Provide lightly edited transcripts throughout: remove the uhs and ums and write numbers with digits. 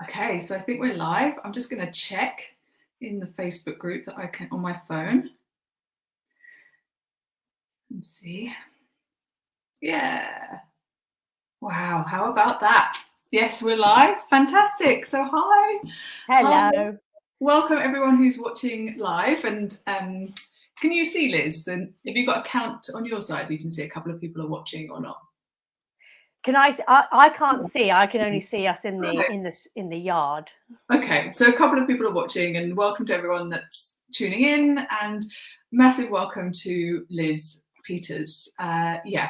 Okay, so I think we're live. I'm just going to check in the Facebook group that I can on my phone and see. Yeah. Wow, how about that? Yes, we're live. Fantastic. So hi. Hello. Hi. Welcome everyone who's watching live. And can you see, Liz? Then have you got a count on your side that you can see a couple of people are watching or not? Can I can't see. I can only see us in the yard. Okay, so a couple of people are watching, and welcome to everyone that's tuning in, and massive welcome to Liz Peters. Yeah,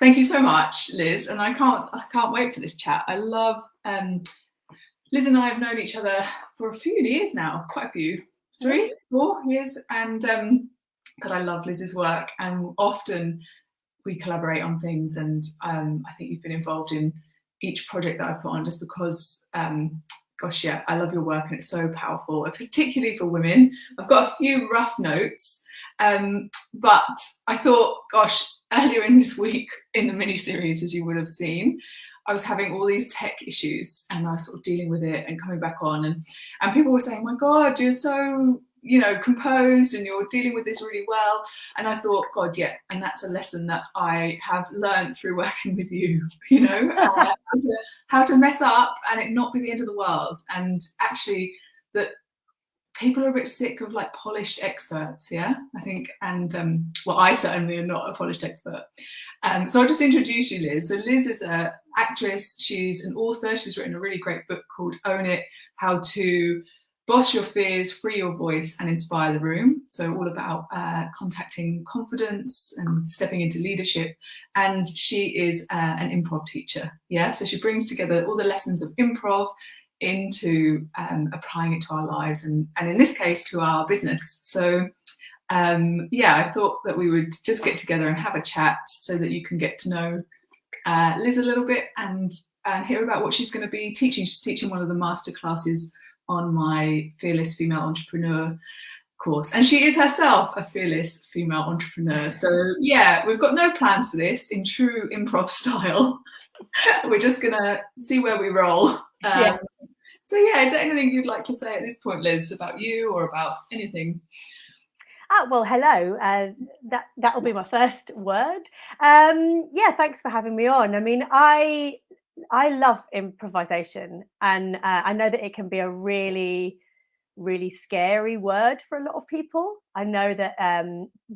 thank you so much, Liz, and I can't wait for this chat. I love Liz and I have known each other for a few years now, quite a few, 3, 4 years, and God, I love Liz's work, and often we collaborate on things, and I think you've been involved in each project that I put on just because gosh, yeah, I love your work and it's so powerful, and particularly for women. I've got a few rough notes, but I thought, gosh, earlier in this week in the mini-series, as you would have seen, I was having all these tech issues and I was sort of dealing with it and coming back on, and people were saying, my God, you're so, composed and you're dealing with this really well. And I thought, God, yeah, and that's a lesson that I have learned through working with you, how to mess up and it not be the end of the world. And actually that people are a bit sick of like polished experts, yeah, I think. And well, I certainly am not a polished expert. So I'll just introduce you, Liz. So Liz is an actress, she's an author, she's written a really great book called Own It, How to Boss Your Fears, Free Your Voice and Inspire the Room. So all about contacting confidence and stepping into leadership. And she is an improv teacher. Yeah, so she brings together all the lessons of improv into applying it to our lives and in this case to our business. So yeah, I thought that we would just get together and have a chat so that you can get to know Liz a little bit and hear about what she's going to be teaching. She's teaching one of the master classes on my Fearless Female Entrepreneur course, and she is herself a fearless female entrepreneur. So yeah, we've got no plans for this in true improv style. We're just gonna see where we roll. Yeah. So yeah, is there anything you'd like to say at this point, Liz, about you or about anything? Well, hello. That'll be my first word. Yeah, thanks for having me on. I mean, I love improvisation, and I know that it can be a really, really scary word for a lot of people. I know that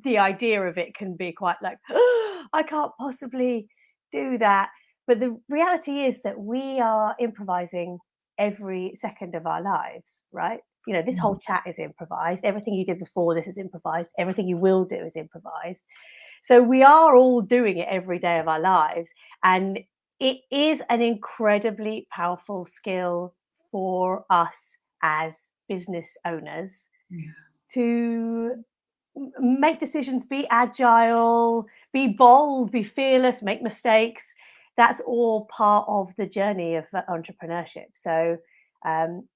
the idea of it can be quite like, oh, I can't possibly do that. But the reality is that we are improvising every second of our lives, right? This whole chat is improvised. Everything you did before this is improvised. Everything you will do is improvised. So we are all doing it every day of our lives. And it is an incredibly powerful skill for us as business owners to make decisions, be agile, be bold, be fearless, make mistakes. That's all part of the journey of entrepreneurship. So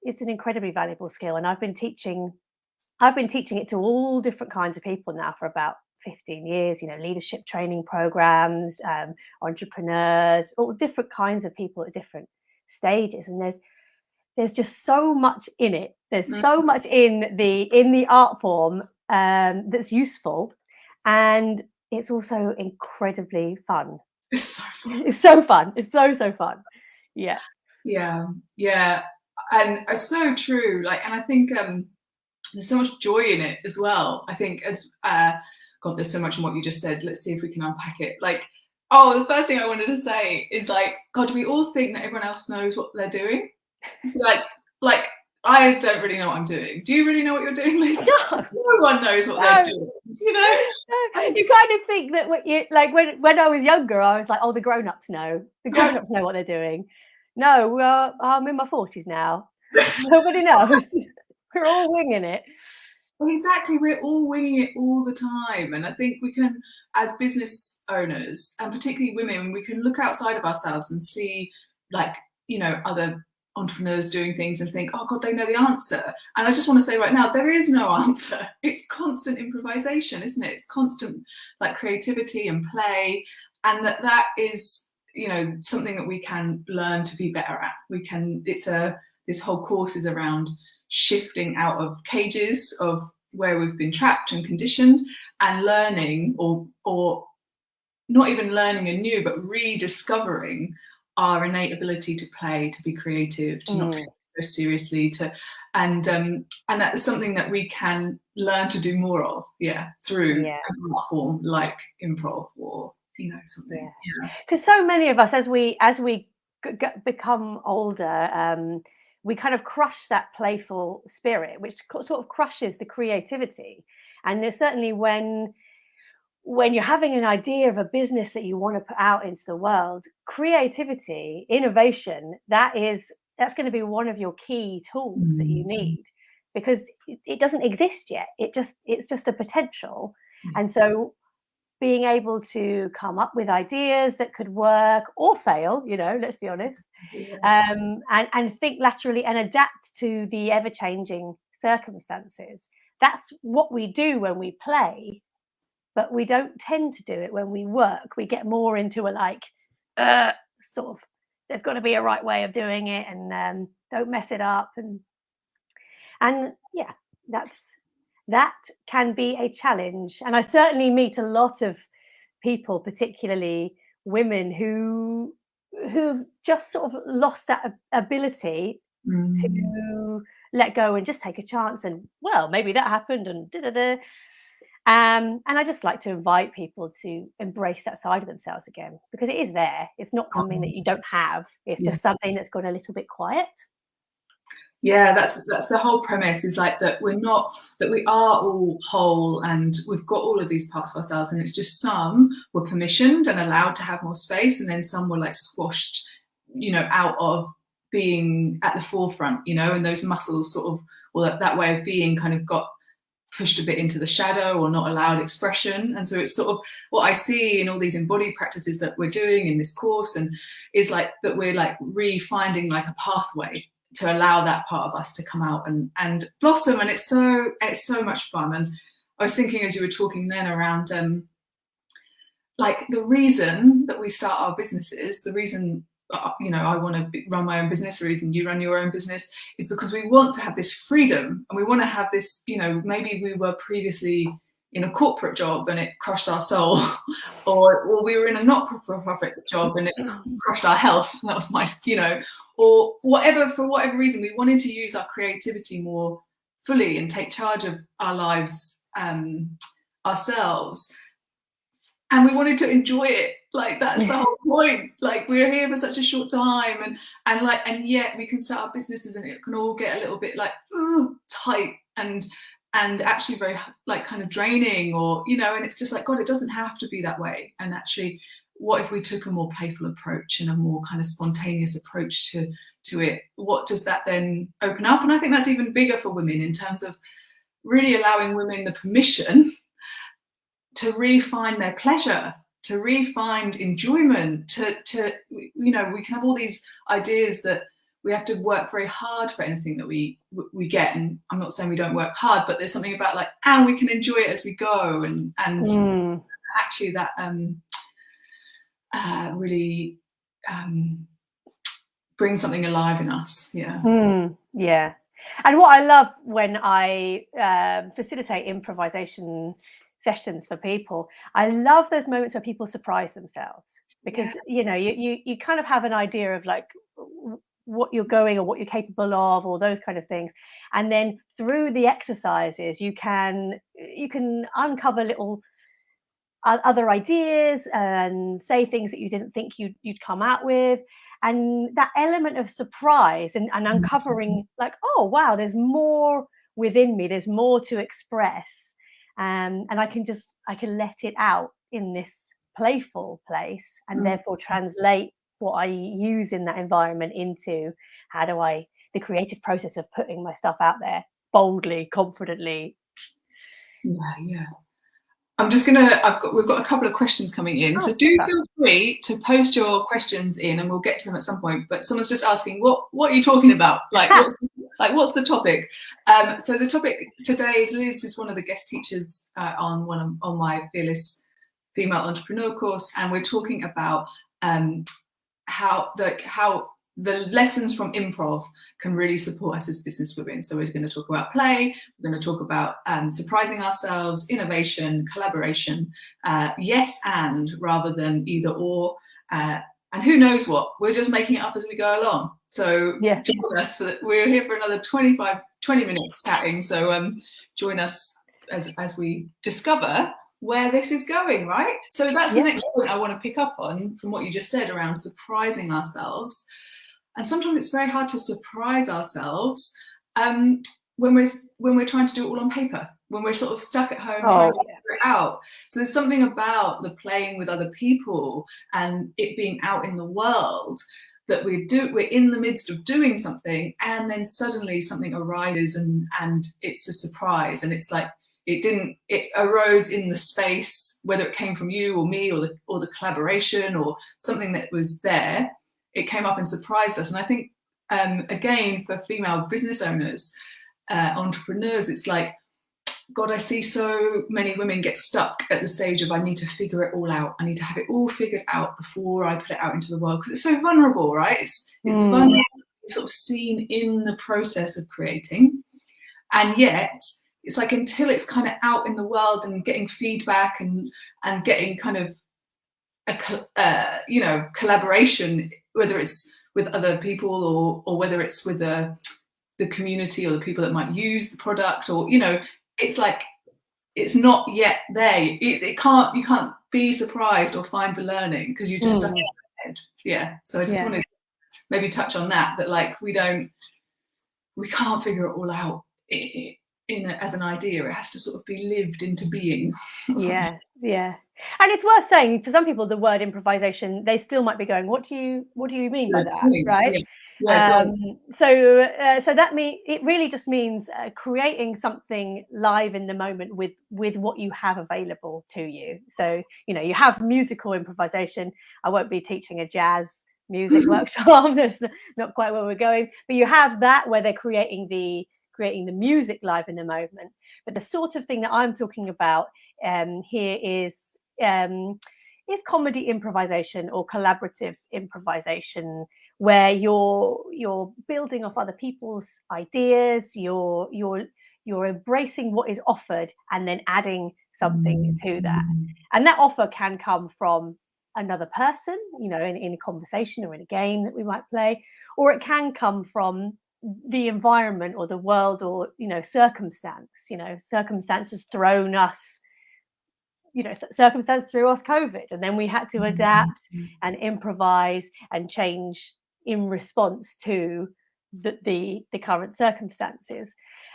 it's an incredibly valuable skill, and I've been teaching it to all different kinds of people now for about 15 years. Leadership training programs, entrepreneurs, all different kinds of people at different stages, and there's just so much in it. There's so much in the art form that's useful, and it's also incredibly fun. It's so fun. It's so fun. It's so fun. Yeah. And it's so true. And I think there's so much joy in it as well. I think as God, there's so much in what you just said. Let's see if we can unpack it. The first thing I wanted to say is God, we all think that everyone else knows what they're doing. I don't really know what I'm doing. Do you really know what you're doing, Liz? No one knows what they're doing. You kind of think that when I was younger, I was like, oh, the grown-ups know. The grown-ups know what they're doing. No, I'm in my 40s now. Nobody knows. We're all winging it. Well, exactly. We're all winging it all the time. And I think we can, as business owners, and particularly women, we can look outside of ourselves and see other entrepreneurs doing things and think, oh God, they know the answer. And I just want to say right now, there is no answer. It's constant improvisation, isn't it? It's constant creativity and play. And that is you know, something that we can learn to be better at. This whole course is around shifting out of cages of where we've been trapped and conditioned, and learning, or not even learning anew, but rediscovering our innate ability to play, to be creative, to not take it so seriously, and that's something that we can learn to do more of, through an art form like improv, or you know, something. Because so many of us, as we become older, we kind of crush that playful spirit, which sort of crushes the creativity. And there's certainly when you're having an idea of a business that you want to put out into the world, creativity, innovation, that's going to be one of your key tools that you need, because it doesn't exist yet. It's just a potential. And so being able to come up with ideas that could work or fail, you know, let's be honest, and think laterally and adapt to the ever-changing circumstances. That's what we do when we play, but we don't tend to do it when we work. We get more into a sort of, there's got to be a right way of doing it, and don't mess it up, and yeah, that can be a challenge. And I certainly meet a lot of people, particularly women, who've just sort of lost that ability to let go and just take a chance, and well, maybe that happened, and and I just like to invite people to embrace that side of themselves again, because it is there. It's not something that you don't have. It's just something that's gone a little bit quiet. Yeah, that's the whole premise, is like that we are all whole, and we've got all of these parts of ourselves, and it's just some were permissioned and allowed to have more space, and then some were like squashed, you know, out of being at the forefront, you know, and those muscles sort of, or that way of being kind of got pushed a bit into the shadow or not allowed expression. And so it's sort of what I see in all these embodied practices that we're doing in this course, and is like that we're like refinding like a pathway to allow that part of us to come out and blossom. And it's so much fun. And I was thinking, as you were talking then, around like the reason that we start our businesses, the reason, you know, I want to run my own business, the reason you run your own business, is because we want to have this freedom, and we want to have this, you know, maybe we were previously in a corporate job and it crushed our soul, or we were in a not-for-profit job and it crushed our health. That was my, you know, or whatever, for whatever reason, we wanted to use our creativity more fully and take charge of our lives ourselves. And we wanted to enjoy it. Like, that's the whole point. Like, we're here for such a short time, and yet we can start our businesses and it can all get a little bit like tight and actually very like kind of draining, or, you know, and it's just like, God, it doesn't have to be that way. And actually, what if we took a more playful approach and a more kind of spontaneous approach to it? What does that then open up? And I think that's even bigger for women, in terms of really allowing women the permission to refine their pleasure, to refine enjoyment, to you know, we can have all these ideas that we have to work very hard for anything that we get. And I'm not saying we don't work hard, but there's something about like, and we can enjoy it as we go, and actually that really brings something alive in us. Yeah. And what I love when I facilitate improvisation sessions for people, I love those moments where people surprise themselves, because you know, you kind of have an idea of like what you're going, or what you're capable of, or those kind of things, and then through the exercises you can uncover little other ideas and say things that you didn't think you'd come out with. And that element of surprise and uncovering, like, oh wow, there's more within me, there's more to express, and I can let it out in this playful place, and therefore translate what I use in that environment into the creative process of putting my stuff out there boldly, confidently. Yeah. I'm just gonna, we've got a couple of questions coming in, so do feel free to post your questions in, and we'll get to them at some point. But someone's just asking, what are you talking about? Like, what's the topic? So the topic today is, Liz is one of the guest teachers on my Fearless Female Entrepreneur course, and we're talking about how the lessons from improv can really support us as business women. So we're going to talk about play, we're going to talk about surprising ourselves, innovation, collaboration, yes and rather than either or, and who knows what, we're just making it up as we go along. So join us we're here for another 20 minutes chatting, so join us as we discover where this is going, right? So that's the next point I want to pick up on from what you just said around surprising ourselves. And sometimes it's very hard to surprise ourselves when we're trying to do it all on paper, when we're sort of stuck at home trying to figure it out. So there's something about the playing with other people and it being out in the world that we're in the midst of doing something, and then suddenly something arises and it's a surprise, and it's like it arose in the space, whether it came from you or me or the collaboration or something that was there. It came up and surprised us. And I think, again, for female business owners, entrepreneurs, it's like, God, I see so many women get stuck at the stage of I need to figure it all out. I need to have it all figured out before I put it out into the world, because it's so vulnerable, right? It's vulnerable, sort of seen in the process of creating. And yet, it's like until it's kind of out in the world and getting feedback and getting kind of a collaboration, whether it's with other people or whether it's with the community or the people that might use the product, or it's like it's not yet there. You can't be surprised or find the learning because you just stuck in your head. Yeah. So I just wanted to maybe touch on that like we can't figure it all out as an idea. It has to sort of be lived into being. Yeah. And it's worth saying, for some people, the word improvisation, they still might be going, what do you mean by that, right? So that it really just means creating something live in the moment with what you have available to you. So you have musical improvisation. I won't be teaching a jazz music workshop. That's not quite where we're going. But you have that where they're creating the music live in the moment. But the sort of thing that I'm talking about here is comedy improvisation or collaborative improvisation, where you're building off other people's ideas, you're embracing what is offered and then adding something to that. And that offer can come from another person, in a conversation or in a game that we might play, or it can come from the environment or the world or circumstance. Circumstances thrown us circumstance threw us COVID, and then we had to adapt and improvise and change in response to the current circumstances.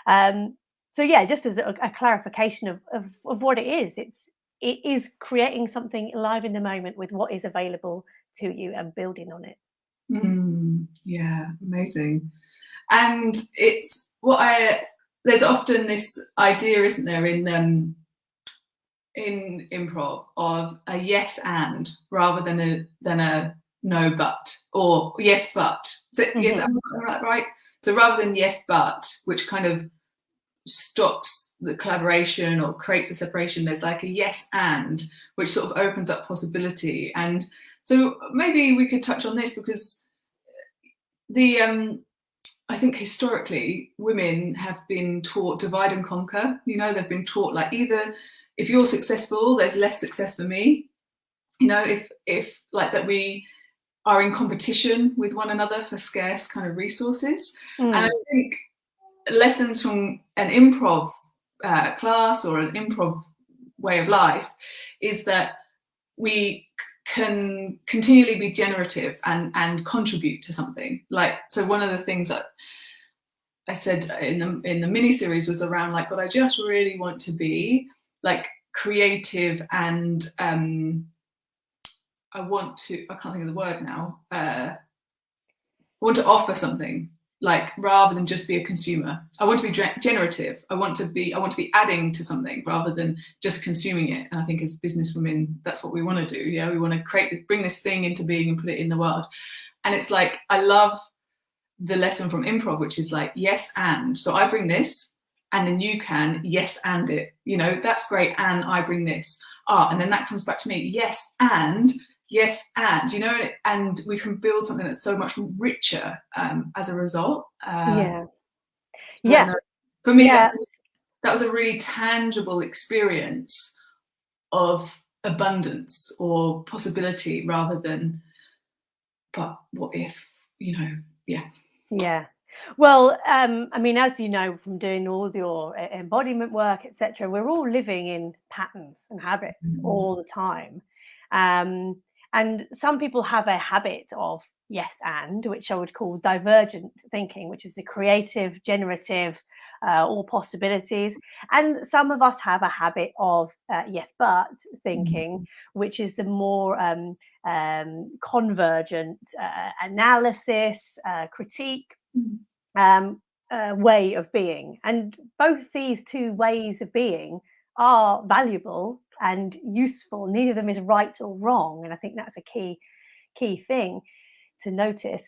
So just as a clarification of what it is creating something live in the moment with what is available to you and building on it. Yeah, amazing. And it's there's often this idea, isn't there, in improv of a yes and rather than a no but, or yes but. So yes, right? So rather than yes but, which kind of stops the collaboration or creates a separation, there's like a yes and, which sort of opens up possibility. And so maybe we could touch on this, because I think historically women have been taught divide and conquer. They've been taught like, either if you're successful, there's less success for me. If like that we are in competition with one another for scarce kind of resources. And I think lessons from an improv class or an improv way of life is that we can continually be generative and contribute to something. Like, so one of the things that I said in the mini series was around like, what I just really want to be like creative and I can't think of the word now. I want to offer something, like, rather than just be a consumer. I want to be generative. I want to be adding to something rather than just consuming it. And I think as business women, that's what we want to do. Yeah, we want to bring this thing into being and put it in the world. And it's like, I love the lesson from improv, which is like, yes and. So I bring this, and then you can yes and it. That's great. And I bring this. And then that comes back to me. Yes, and yes and, you know, and we can build something that's so much richer as a result. Yeah. For me, Yeah. that was a really tangible experience of abundance or possibility, rather than, but what if, you know? Yeah. Well, I mean, as you know from doing all your embodiment work, etc., we're all living in patterns and habits all the time. And some people have a habit of yes and, which I would call divergent thinking, which is the creative, generative, all possibilities. And some of us have a habit of yes but thinking, which is the more convergent analysis, critique way of being. And both these two ways of being are valuable and useful. Neither of them is right or wrong. And I think that's a key thing to notice.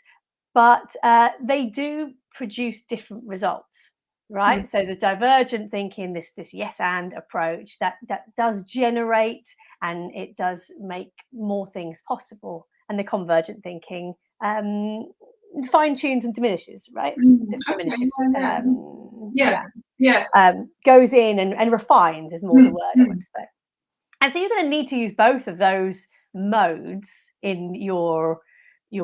But they do produce different results. Right. So the divergent thinking, this yes and approach, that does generate and it does make more things possible. And the convergent thinking fine tunes and diminishes, right? Goes in and refines is more the word I would say. And so you're going to need to use both of those modes in your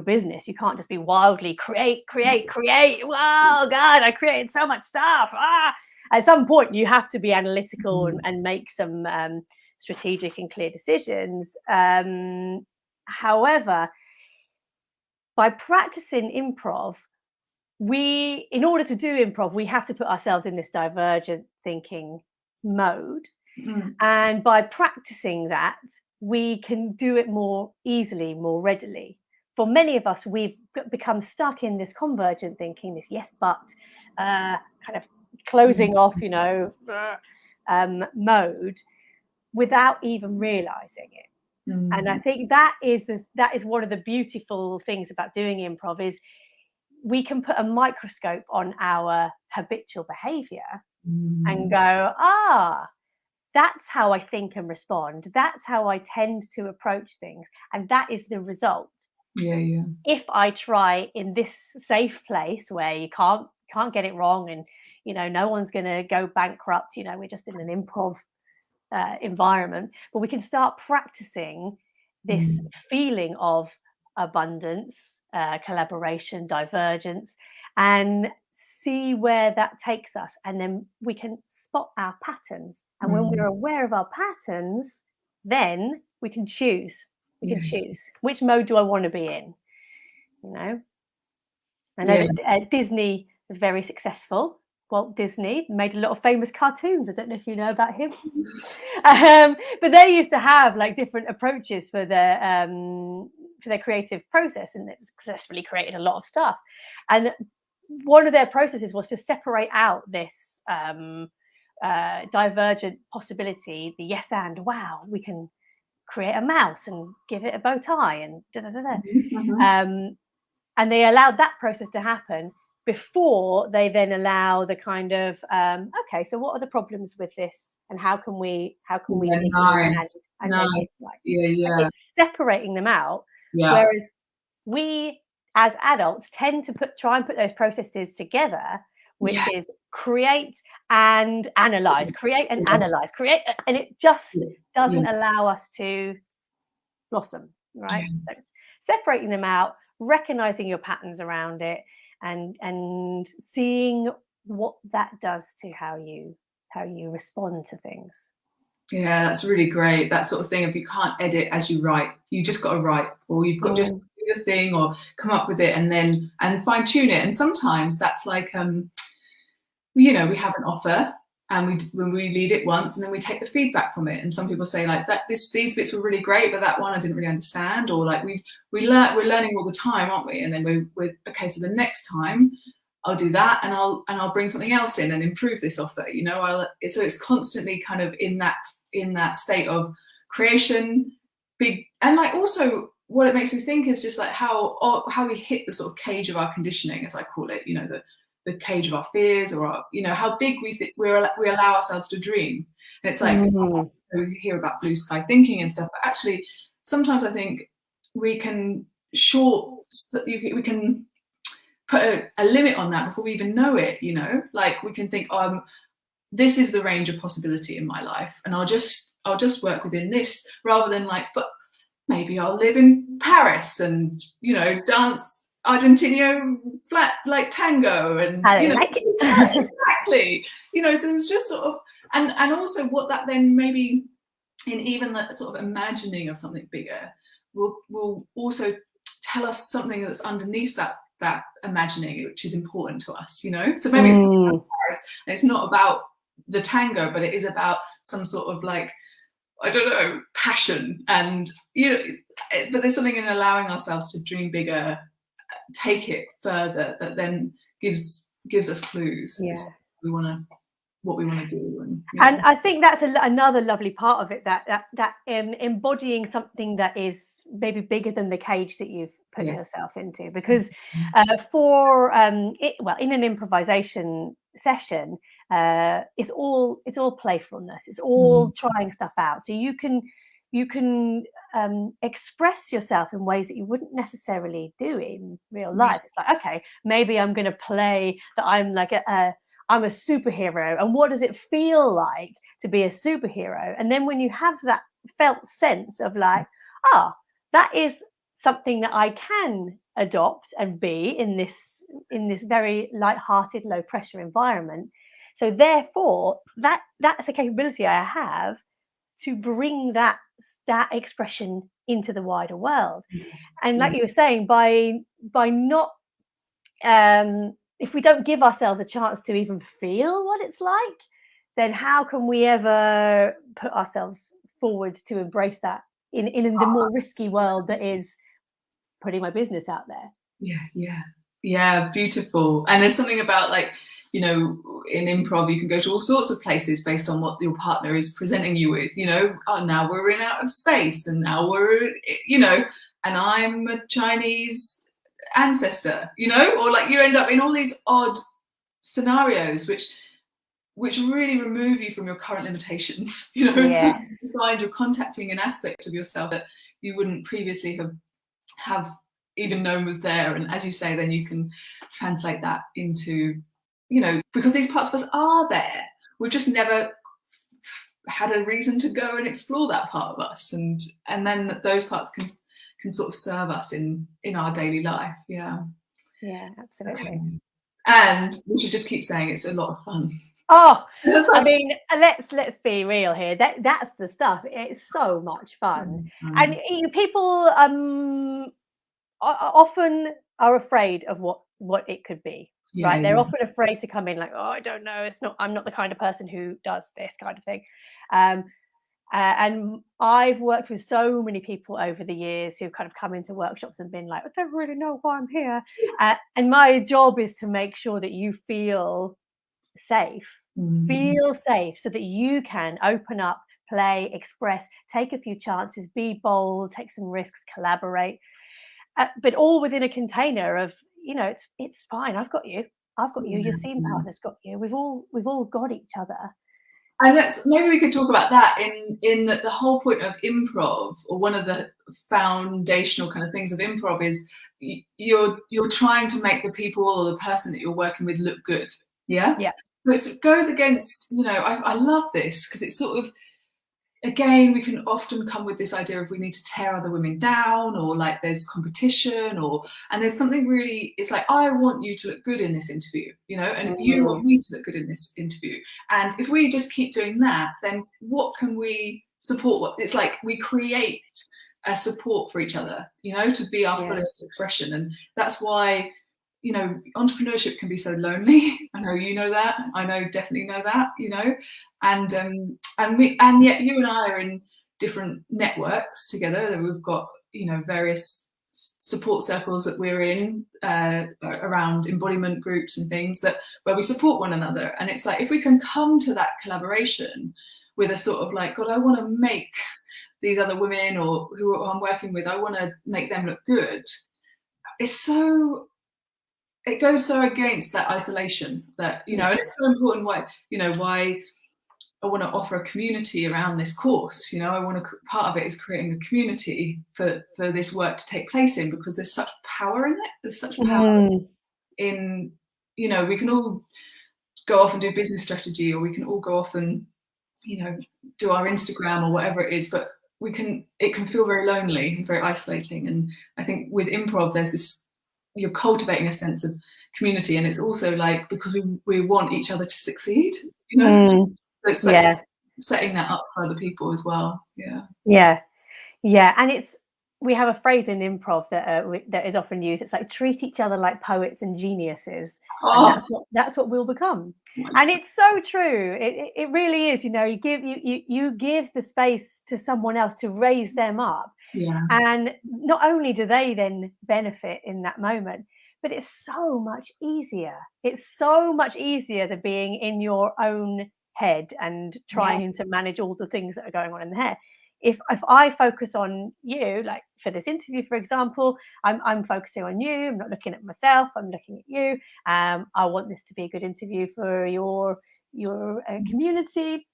business. You can't just be wildly create. Wow, God, I created so much stuff. At some point, you have to be analytical and make some strategic and clear decisions. However, by practicing improv, in order to do improv, we have to put ourselves in this divergent thinking mode. And by practicing that, we can do it more easily, more readily. For many of us, we've become stuck in this convergent thinking, this yes, but kind of closing off, mode without even realizing it. And I think that is one of the beautiful things about doing improv is we can put a microscope on our habitual behavior and go, that's how I think and respond. That's how I tend to approach things. And that is the result. Yeah. If I try in this safe place where you can't get it wrong and, no one's going to go bankrupt, we're just in an improv environment, but we can start practicing this feeling of abundance, collaboration, divergence, and see where that takes us. And then we can spot our patterns. And when we're aware of our patterns, then we can choose. We can choose which mode do I want to be in. I know that Disney was very successful. Walt Disney made a lot of famous cartoons. I don't know if you know about him, but they used to have like different approaches for their creative process, and it successfully created a lot of stuff. And one of their processes was to separate out this divergent possibility, the yes and, wow, we can create a mouse and give it a bow tie and and they allowed that process to happen before they then allow the kind of okay, so what are the problems with this and how can we it's separating them out. Whereas we as adults tend to try and put those processes together, which is create and analyze, and it just doesn't allow us to blossom, right? So it's separating them out, recognizing your patterns around it, and seeing what that does to how you respond to things. Yeah, that's really great. That sort of thing, if you can't edit as you write, you just got to write, or you've got to just do the thing or come up with it and fine tune it. And sometimes that's like we have an offer and when we lead it once and then we take the feedback from it, and some people say like that these bits were really great, but that one I didn't really understand, or like we're learning all the time, aren't we? And then we're okay, so the next time I'll do that and I'll bring something else in and improve this offer, so it's constantly kind of in that state of creation, and like also what it makes me think is just like how we hit the sort of cage of our conditioning, as I call it, the cage of our fears, or how big we allow ourselves to dream. And it's like we hear about blue sky thinking and stuff, but actually sometimes I think we can we can put a limit on that before we even know it, you know, like we can think, this is the range of possibility in my life, and I'll just work within this, rather than like, but maybe I'll live in Paris and, you know, dance Argentino flat like tango, and you know, exactly, you know, so it's just sort of, and also what that then maybe in even that sort of imagining of something bigger will also tell us something that's underneath that imagining, which is important to us, you know. So maybe it's not about Paris, and it's not about the tango, but it is about some sort of like, I don't know, passion, and you know, but there's something in allowing ourselves to dream bigger, take it further, that then gives us clues. Yeah. What we want to do, and I think that's another lovely part of it, that embodying something that is maybe bigger than the cage that you've put yourself into, because in an improvisation session, it's all playfulness, it's all trying stuff out, so you can express yourself in ways that you wouldn't necessarily do in real life. It's like, okay, maybe I'm going to play that I'm like I'm a superhero, and what does it feel like to be a superhero? And then when you have that felt sense of like, that is something that I can adopt and be in this very light-hearted, low pressure environment. So therefore, that's a capability I have to bring that expression into the wider world. And like you were saying, by not if we don't give ourselves a chance to even feel what it's like, then how can we ever put ourselves forward to embrace that in the more risky world that is putting my business out there? Yeah, beautiful. And there's something about, like, you know, in improv you can go to all sorts of places based on what your partner is presenting you with, you know. Now we're in outer space, and now we're, you know, and I'm a Chinese ancestor, you know, or like you end up in all these odd scenarios which really remove you from your current limitations, you know. So you find you're contacting an aspect of yourself that you wouldn't previously have even known was there, and as you say, then you can translate that into, you know, because these parts of us are there, we've just never had a reason to go and explore that part of us, and then those parts can sort of serve us in our daily life. Yeah, absolutely. And we should just keep saying it's a lot of fun. I mean, let's be real here. That's the stuff. It's so much fun, and people often are afraid of what it could be. Right? They're often afraid to come in like, I don't know. I'm not the kind of person who does this kind of thing. And I've worked with so many people over the years who've kind of come into workshops and been like, I don't really know why I'm here. And my job is to make sure that you feel safe, so that you can open up, play, express, take a few chances, be bold, take some risks, collaborate, but all within a container of, you know, it's fine. I've got you. Your scene partner's got you. We've all got each other. And maybe we could talk about that in that the whole point of improv, or one of the foundational kind of things of improv, is you're trying to make the people or the person that you're working with look good. Yeah. So it goes against, you know, I love this because it's sort of, again, we can often come with this idea of we need to tear other women down, or like there's competition, and there's something really, it's like, I want you to look good in this interview, you know, and you want me to look good in this interview. And if we just keep doing that, then what can we support? It's like we create a support for each other, you know, to be our fullest expression. And that's why, you know, entrepreneurship can be so lonely. I know you know that. I definitely know that, you know, and yet you and I are in different networks together. We've got, you know, various support circles that we're in around embodiment groups and things where we support one another. And it's like, if we can come to that collaboration with a sort of like, God, I want to make these other women or who I'm working with, I want to make them look good. It goes so against that isolation that, you know, and it's so important why want to offer a community around this course. You know, I want to, part of it is creating a community for this work to take place in, because there's such power in it. There's such power in, you know, we can all go off and do business strategy, or we can all go off and, you know, do our Instagram or whatever it is, but it can feel very lonely and very isolating. And I think with improv, there's this, you're cultivating a sense of community, and it's also like, because we want each other to succeed, you know. So it's like setting that up for other people as well. Yeah, and we have a phrase in improv that is often used. It's like, treat each other like poets and geniuses, and that's what we'll become. And it's so true. It really is. You know, you give the space to someone else to raise them up, and not only do they then benefit in that moment, but it's so much easier. It's so much easier than being in your own head and trying to manage all the things that are going on in the head. If I focus on you, like for this interview, for example, I'm focusing on you. I'm not looking at myself. I'm looking at you. I want this to be a good interview for your community,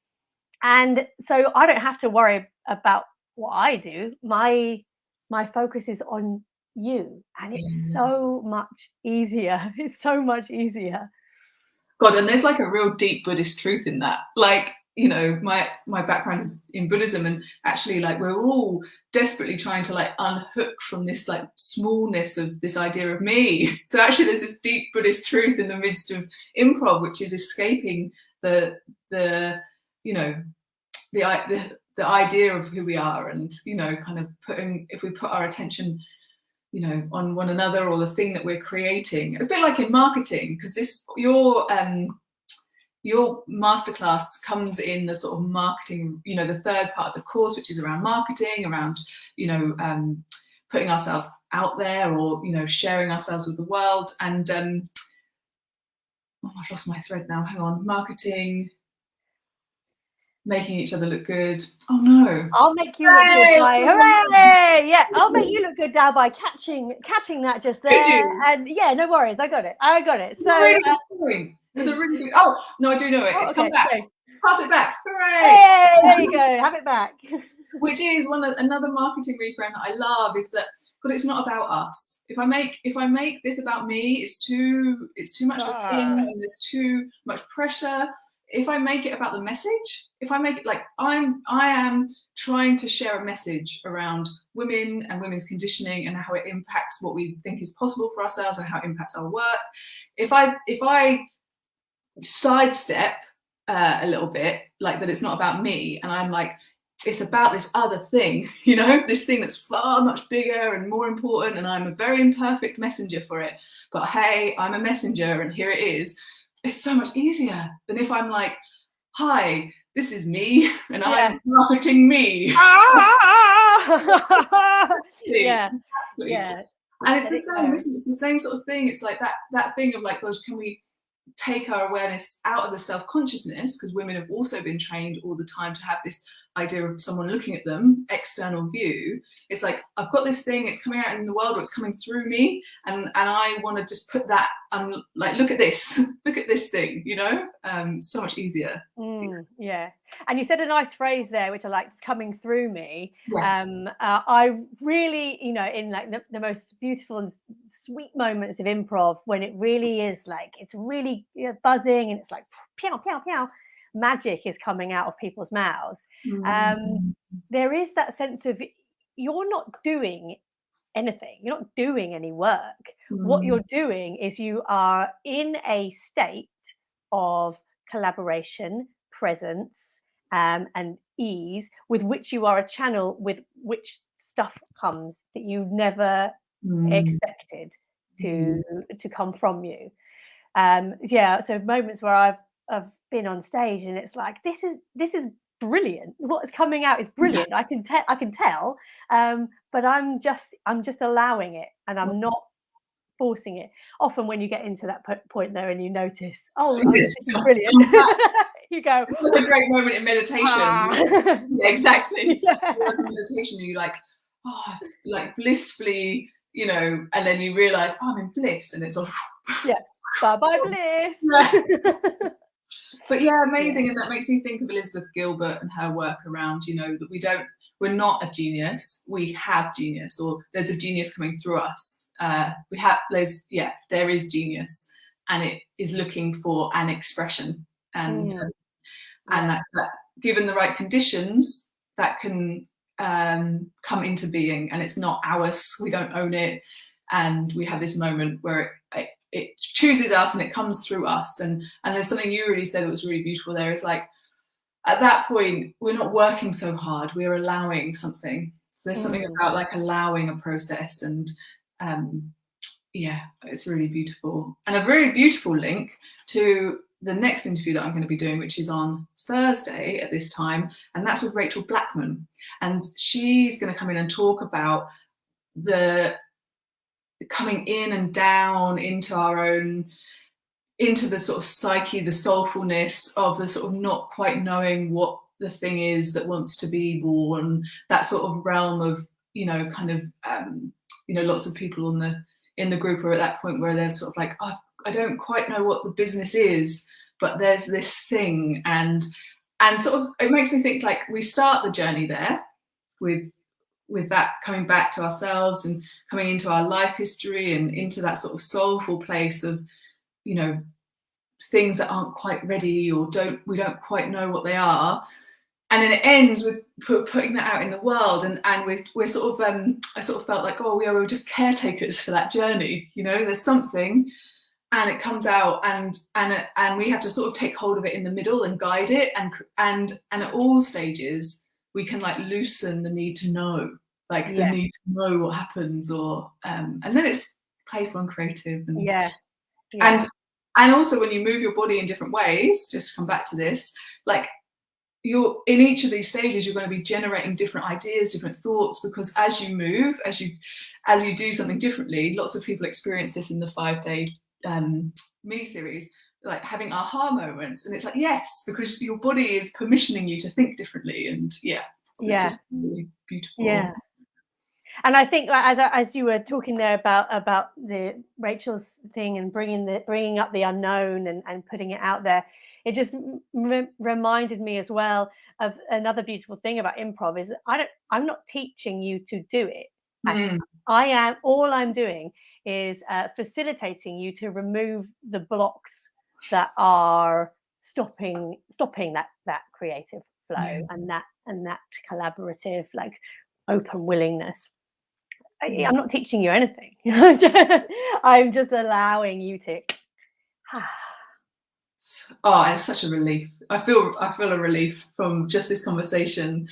and so I don't have to worry about what I do. My focus is on you, and it's so much easier. It's so much easier. God, and there's like a real deep Buddhist truth in that. Like, you know, my background is in Buddhism, and actually, like, we're all desperately trying to like unhook from this like smallness of this idea of me. So actually, there's this deep Buddhist truth in the midst of improv, which is escaping the you know, the idea of who we are, and, you know, kind of if we put our attention, you know, on one another, or the thing that we're creating, a bit like in marketing, because your masterclass comes in the sort of marketing, you know, the third part of the course, which is around marketing, around, you know, putting ourselves out there, or, you know, sharing ourselves with the world. And I've lost my thread now. Hang on. Marketing, making each other look good. Oh no! I'll make you look good by hooray! Yeah, I'll make you look good now by catching that just there. And yeah, no worries, I got it. So there's a really good. Oh no, I do know it. It's come back. Okay. Pass it back! Hooray! Hey, there you go. Have it back. Which is another marketing reframe that I love, is that, but it's not about us. If I make this about me, it's too much of a thing, and there's too much pressure. If I make it about the message, if I make it like I am trying to share a message around women and women's conditioning and how it impacts what we think is possible for ourselves and how it impacts our work. If I sidestep a little bit, like that, it's not about me, and I'm like, it's about this other thing, you know, this thing that's far much bigger and more important, and I'm a very imperfect messenger for it. But hey, I'm a messenger, and here it is. It's so much easier than if I'm like, hi, this is me, and I'm marketing me. Yeah. And it's the same, isn't it? It's the same sort of thing. It's like that thing of like, gosh, can we take our awareness out of the self-consciousness, because women have also been trained all the time to have this idea of someone looking at them, external view. It's like, I've got this thing, it's coming out in the world, or it's coming through me, and I want to just put that, like, look at this thing, you know. So much easier. Yeah. And you said a nice phrase there, which I liked, coming through me. I really, you know, in like the most beautiful and sweet moments of improv, when it really is like, it's really, you know, buzzing, and it's like pew pew pew, magic is coming out of people's mouths. There is that sense of, you're not doing anything, you're not doing any work. What you're doing is you are in a state of collaboration, presence, and ease, with which you are a channel with which stuff comes that you never expected to come from you. So moments where I've been on stage, and it's like, this is brilliant. What's coming out is brilliant. I can tell, but I'm just allowing it, and I'm not forcing it. Often when you get into that point there and you notice, this is brilliant, you go, it's like a great moment in meditation. Yeah, exactly. In meditation, you like, like blissfully, you know, and then you realize, I'm in bliss, and it's all bye bliss. But yeah, amazing. And that makes me think of Elizabeth Gilbert and her work around, that we're not a genius, we have genius, or there's a genius coming through us. There is genius, and it is looking for an expression. And that given the right conditions, that can come into being, and it's not ours, we don't own it. And we have this moment where it chooses us and it comes through us. And there's something you really said that was really beautiful there. It's like, at that point, we're not working so hard, we're allowing something. So there's something about like allowing a process, and it's really beautiful. And a very beautiful link to the next interview that I'm going to be doing, which is on Thursday at this time, and that's with Rachel Blackman. And she's going to come in and talk about the coming in and down into the sort of psyche, the soulfulness of the sort of not quite knowing what the thing is that wants to be born, that sort of realm of, lots of people in the group are at that point where they're sort of like, oh, I don't quite know what the business is, but there's this thing. And sort of, it makes me think like we start the journey there with that coming back to ourselves and coming into our life history and into that sort of soulful place of, things that aren't quite ready or we don't quite know what they are. And then it ends with putting that out in the world, and we're sort of I sort of felt like, oh, we were just caretakers for that journey. There's something, and it comes out, and we have to sort of take hold of it in the middle and guide it, and at all stages we can like loosen the need to know, the need to know what happens, or and then it's playful and creative, and also when you move your body in different ways, just to come back to this, like you're in each of these stages, you're going to be generating different ideas, different thoughts, because as you move, as you do something differently, lots of people experience this in the 5-day mini series, like having aha moments, and it's like, yes, because your body is permissioning you to think differently, and it's just really beautiful. And I think as you were talking there about the Rachel's thing and bringing up the unknown and putting it out there, it just reminded me as well of another beautiful thing about improv is I'm not teaching you to do it. All I'm doing is facilitating you to remove the blocks that are stopping that creative flow and that collaborative, like, open willingness. I'm not teaching you anything. I'm just allowing you to. Oh, it's such a relief. I feel a relief from just this conversation.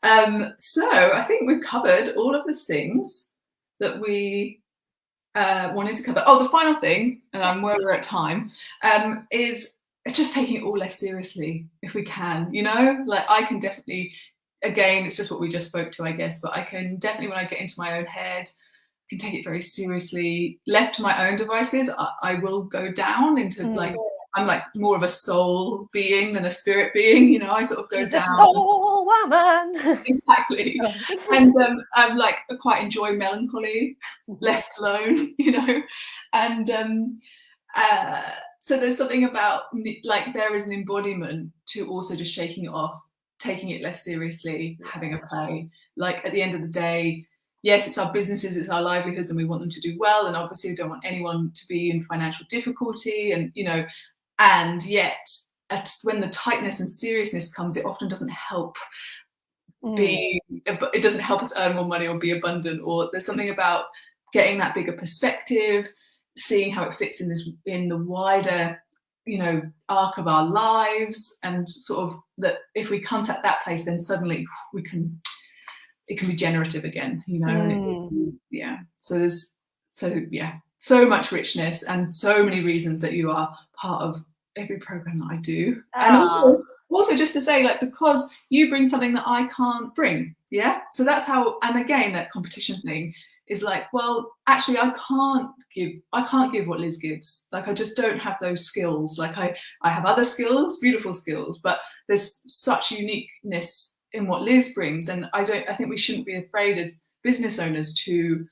So I think we've covered all of the things that we wanted to cover. Oh, the final thing, and where we're at time, is just taking it all less seriously if we can. Like I can definitely. Again, it's just what we just spoke to, I guess, but I can definitely, when I get into my own head, can take it very seriously. Left to my own devices, I will go down into I'm like more of a soul being than a spirit being, I sort of go down. Soul woman. Exactly. And I'm like, I quite enjoy melancholy, left alone, and so there's something about like there is an embodiment to also just shaking it off, taking it less seriously, having a play. Like at the end of the day, yes, it's our businesses, it's our livelihoods, and we want them to do well. And obviously we don't want anyone to be in financial difficulty. And, and yet when the tightness and seriousness comes, it often doesn't help it doesn't help us earn more money or be abundant. Or there's something about getting that bigger perspective, seeing how it fits in the wider arc of our lives, and sort of that if we contact that place, then suddenly it can be generative again, so there's so much richness and so many reasons that you are part of every program that I do. And also just to say, like, because you bring something that I can't bring, so that's how. And again, that competition thing is like, well, actually I can't give what Liz gives. Like I just don't have those skills. Like I have other skills, beautiful skills, but there's such uniqueness in what Liz brings. And I think we shouldn't be afraid as business owners to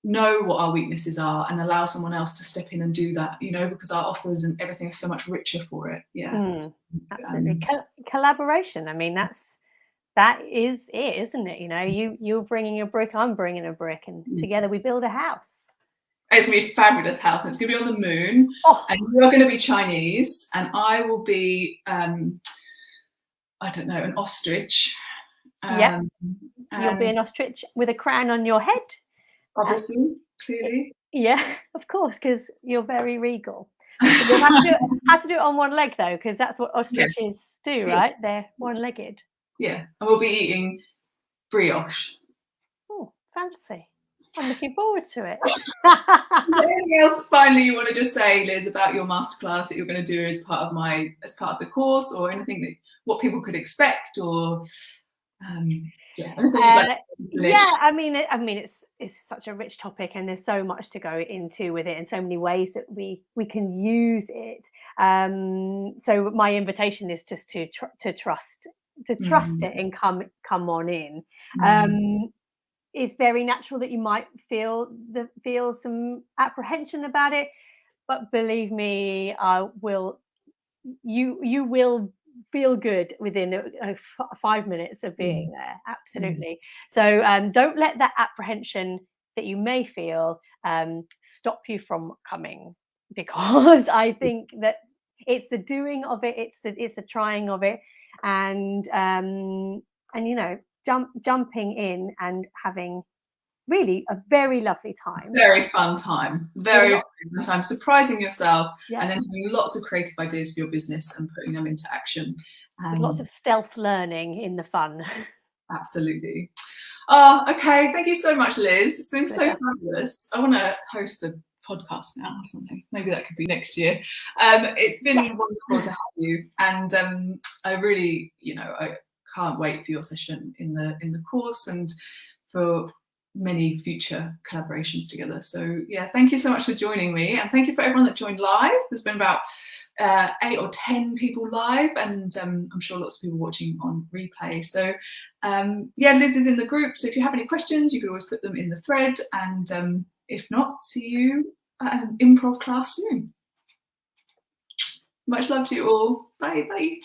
know what our weaknesses are and allow someone else to step in and do that, you know, because our offers and everything is so much richer for it. Yeah. Absolutely. Collaboration. I mean, that is it, isn't it? You know, you're bringing a brick, I'm bringing a brick, and together we build a house. It's gonna be a fabulous house, and it's gonna be on the moon. And you're gonna be Chinese, and I will be I don't know, an ostrich. Yeah, you'll be an ostrich with a crown on your head. Obviously, clearly. Yeah, of course, because you're very regal. You'll have to do it on one leg though, because that's what ostriches do, right? They're one-legged. Yeah, and we'll be eating brioche. Oh, fancy. I'm looking forward to it. Anything else finally you want to just say, Liz, about your masterclass that you're going to do as part of the course, or anything that what people could expect, or anything I mean it's such a rich topic, and there's so much to go into with it, and so many ways that we can use it. So my invitation is just to trust it and come on in. It's very natural that you might feel some apprehension about it, but believe me, you will feel good within 5 minutes of being there. Absolutely. So don't let that apprehension that you may feel stop you from coming, because I think that it's the doing of it, it's the trying of it, and you know, jumping in and having really a very lovely time. Very fun time. Very fun time. Surprising yourself, and then having lots of creative ideas for your business and putting them into action. With lots of stealth learning in the fun. Absolutely. Oh, okay. Thank you so much, Liz. It's been so fabulous. I want to host a podcast now or something. Maybe that could be next year. It's been wonderful to have you, and I really, you know, I can't wait for your session in the course and for many future collaborations together. So yeah, thank you so much for joining me, and thank you for everyone that joined live. There's been about 8 or 10 people live, and I'm sure lots of people watching on replay. So yeah, Liz is in the group, so if you have any questions you could always put them in the thread, and if not, see you at an improv class soon. Much love to you all. Bye.